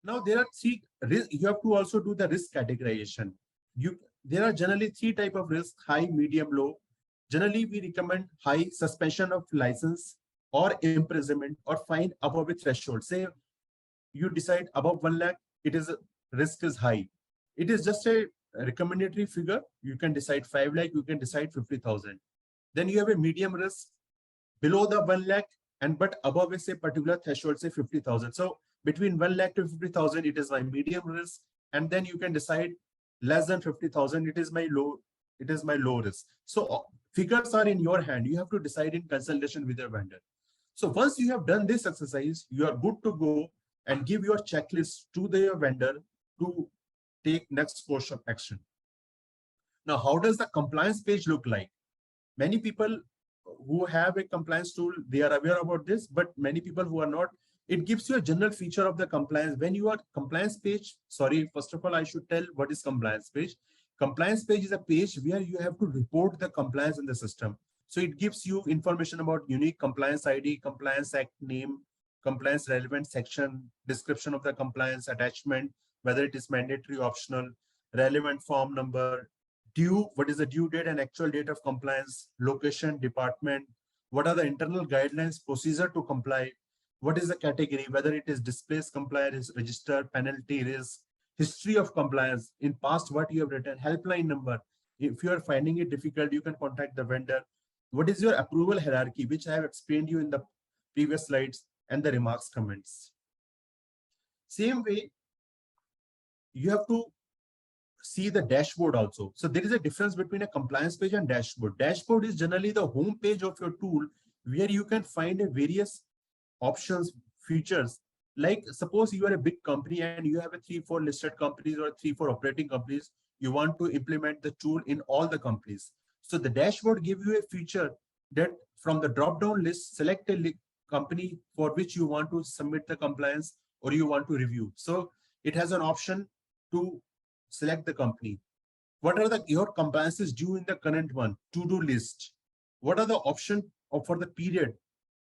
Now there are three risks. You have to also do the risk categorization. There are generally three type of risk: high, medium, low. Generally, we recommend high: suspension of license or imprisonment or fine above a threshold. Say you decide above 1 lakh, it is risk is high. It is just a recommendatory figure. You can decide 5 lakh, you can decide 50,000. Then you have a medium risk below the 1 lakh and but above a say particular threshold, say 50,000. So between 1 lakh to 50,000, it is my medium risk. And then you can decide less than 50,000, it is my low risk. So figures are in your hand. You have to decide in consultation with your vendor. So once you have done this exercise, you are good to go and give your checklist to the vendor to take next course of action. Now, how does the compliance page look like? Many people who have a compliance tool, they are aware about this, but many people who are not, it gives you a general feature of the compliance. When you are compliance page, sorry, first of all, I should tell what is compliance page. Compliance page is a page where you have to report the compliance in the system. So it gives you information about unique compliance ID, compliance act name, compliance relevant section, description of the compliance attachment, whether it is mandatory, optional, relevant form number, due, what is the due date and actual date of compliance, location, department, what are the internal guidelines, procedure to comply, what is the category, whether it is displaced compliance, register, penalty, risk, history of compliance, in past what you have written, helpline number. If you are finding it difficult, you can contact the vendor. What is your approval hierarchy, which I have explained you in the previous slides, and the remarks, comments. Same way, you have to see the dashboard also. So there is a difference between a compliance page and dashboard. Dashboard is generally the home page of your tool where you can find a various options, features. Like suppose you are a big company and you have a 3-4 listed companies or 3-4 operating companies. You want to implement the tool in all the companies. So the dashboard gives you a feature that from the drop-down list, select a company for which you want to submit the compliance or you want to review. So it has an option to select the company. What are your compliances due in the current one? To-do list. What are the options for the period?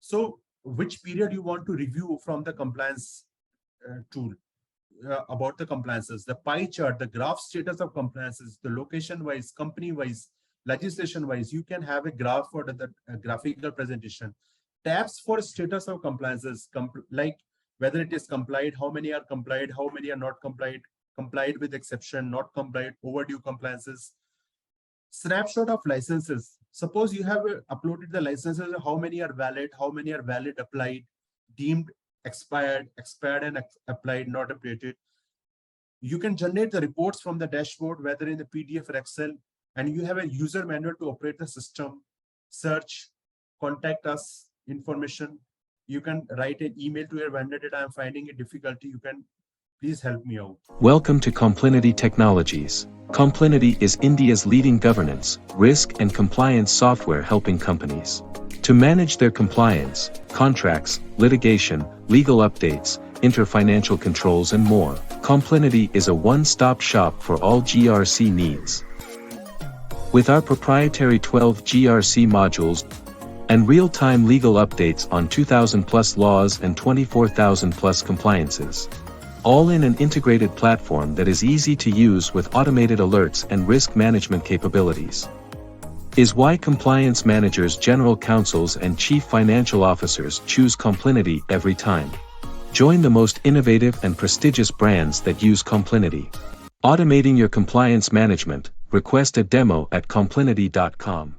So which period you want to review from the compliance tool about the compliances, the pie chart, the graph status of compliances, the location wise, company wise, legislation wise. You can have a graph for the graphical presentation. Tabs for status of compliances, like whether it is complied, how many are complied, how many are not complied, complied with exception, not complied, overdue compliances. Snapshot of licenses. Suppose you have uploaded the licenses, how many are valid, applied, deemed expired, and applied, not updated. You can generate the reports from the dashboard, whether in the PDF or Excel, and you have a user manual to operate the system, search, contact us information. You can write an email to your vendor that I'm finding a difficulty. You can please help me out. Welcome to Complinity Technologies. Complinity is India's leading governance, risk and compliance software helping companies to manage their compliance, contracts, litigation, legal updates, inter-financial controls and more. Complinity is a one-stop shop for all GRC needs. With our proprietary 12 GRC modules and real-time legal updates on 2,000+ laws and 24,000+ compliances. All in an integrated platform that is easy to use with automated alerts and risk management capabilities. Is why compliance managers, general counsels and chief financial officers choose Complinity every time. Join the most innovative and prestigious brands that use Complinity. Automating your compliance management. Request a demo at complinity.com.